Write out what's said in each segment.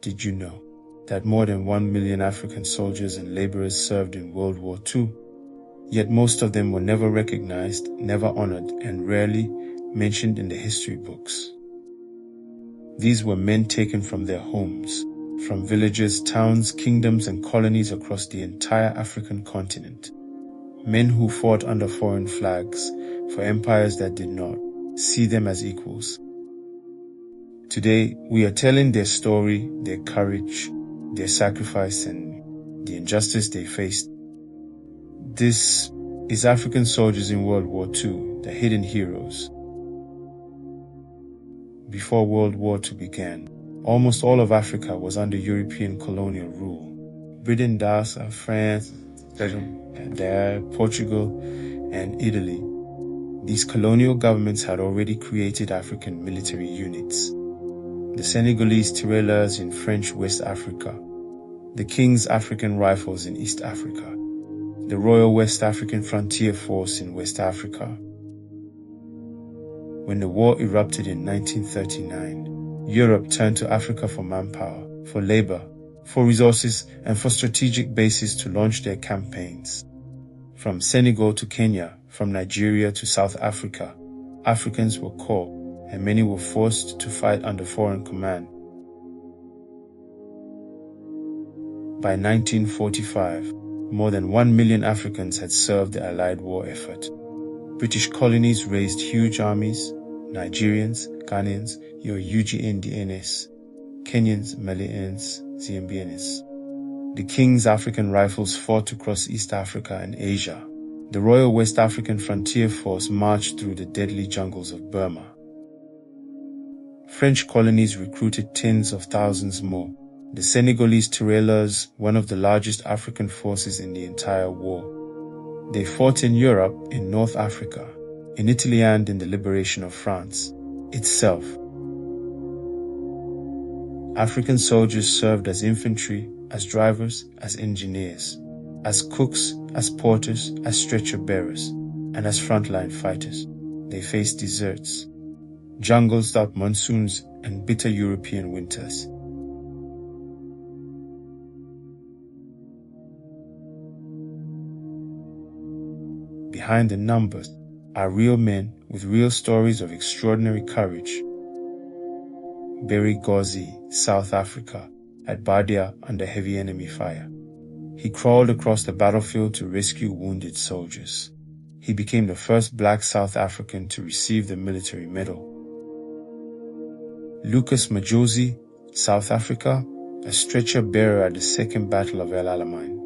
Did you know that more than 1 million African soldiers and laborers served in World War II? Yet most of them were never recognized, never honored, and rarely mentioned in the history books. These were men taken from their homes, from villages, towns, kingdoms, and colonies across the entire African continent. Men who fought under foreign flags for empires that did not see them as equals. Today, we are telling their story, their courage, their sacrifice, and the injustice they faced. This is African soldiers in World War II, the hidden heroes. Before World War II began, almost all of Africa was under European colonial rule. Britain, France, Portugal, and Italy. These colonial governments had already created African military units. The Senegalese Tirailleurs in French West Africa, the King's African Rifles in East Africa, the Royal West African Frontier Force in West Africa. When the war erupted in 1939, Europe turned to Africa for manpower, for labor, for resources, and for strategic bases to launch their campaigns. From Senegal to Kenya, from Nigeria to South Africa, Africans were called, and many were forced to fight under foreign command. By 1945, more than 1 million Africans had served the Allied war effort. British colonies raised huge armies: Nigerians, Ghanaians, your UGNDNS, Kenyans, Malians, Zambians. The King's African Rifles fought across East Africa and Asia. The Royal West African Frontier Force marched through the deadly jungles of Burma. French colonies recruited tens of thousands more. The Senegalese Tirailleurs, one of the largest African forces in the entire war. They fought in Europe, in North Africa, in Italy, and in the liberation of France itself. African soldiers served as infantry, as drivers, as engineers, as cooks, as porters, as stretcher bearers, and as frontline fighters. They faced deserts, jungles, dark monsoons, and bitter European winters. Behind the numbers are real men with real stories of extraordinary courage. Berry Gozi, South Africa, at Bardia under heavy enemy fire. He crawled across the battlefield to rescue wounded soldiers. He became the first black South African to receive the military medal. Lucas Majosi, South Africa, a stretcher bearer at the Second Battle of El Alamein.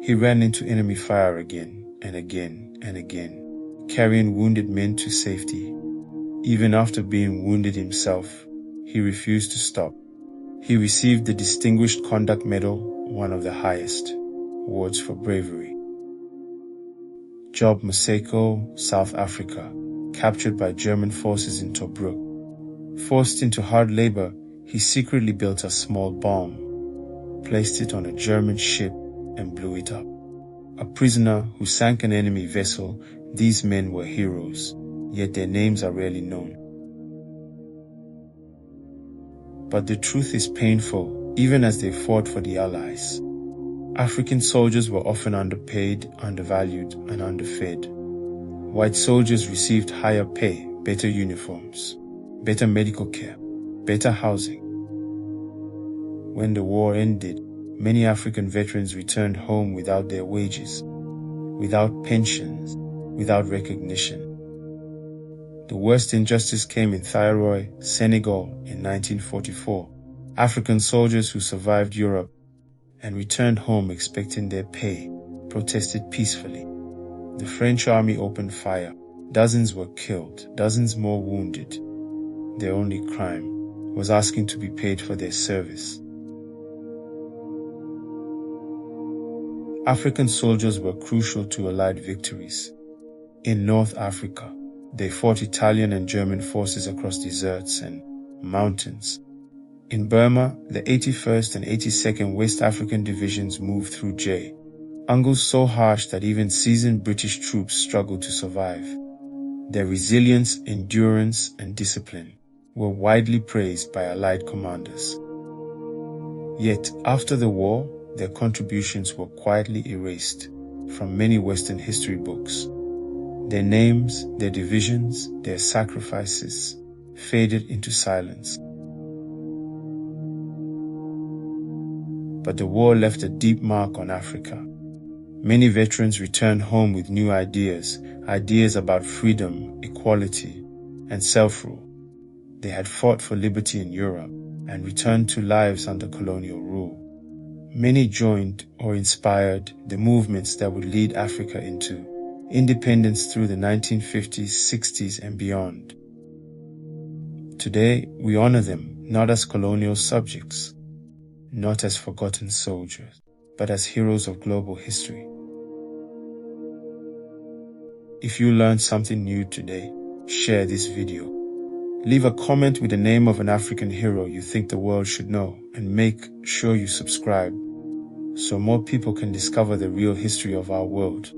He ran into enemy fire again and again and again, carrying wounded men to safety. Even after being wounded himself, he refused to stop. He received the Distinguished Conduct Medal, one of the highest awards for bravery. Job Maseko, South Africa, captured by German forces in Tobruk. Forced into hard labor, he secretly built a small bomb, placed it on a German ship, and blew it up. A prisoner who sank an enemy vessel, these men were heroes, yet their names are rarely known. But the truth is painful, even as they fought for the Allies. African soldiers were often underpaid, undervalued, and underfed. White soldiers received higher pay, better uniforms, better medical care, better housing. When the war ended, many African veterans returned home without their wages, without pensions, without recognition. The worst injustice came in Tirailleurs, Senegal in 1944. African soldiers who survived Europe and returned home expecting their pay protested peacefully. The French army opened fire. Dozens were killed, dozens more wounded. Their only crime was asking to be paid for their service. African soldiers were crucial to Allied victories. In North Africa, they fought Italian and German forces across deserts and mountains. In Burma, the 81st and 82nd West African Divisions moved through jungles so harsh that even seasoned British troops struggled to survive. Their resilience, endurance, and discipline were widely praised by Allied commanders. Yet, after the war, their contributions were quietly erased from many Western history books. Their names, their divisions, their sacrifices faded into silence. But the war left a deep mark on Africa. Many veterans returned home with new ideas about freedom, equality, and self-rule. They had fought for liberty in Europe and returned to lives under colonial rule. Many joined or inspired the movements that would lead Africa into independence through the 1950s, 60s, and beyond. Today, we honor them not as colonial subjects, not as forgotten soldiers, but as heroes of global history. If you learned something new today, share this video. Leave a comment with the name of an African hero you think the world should know, and make sure you subscribe so more people can discover the real history of our world.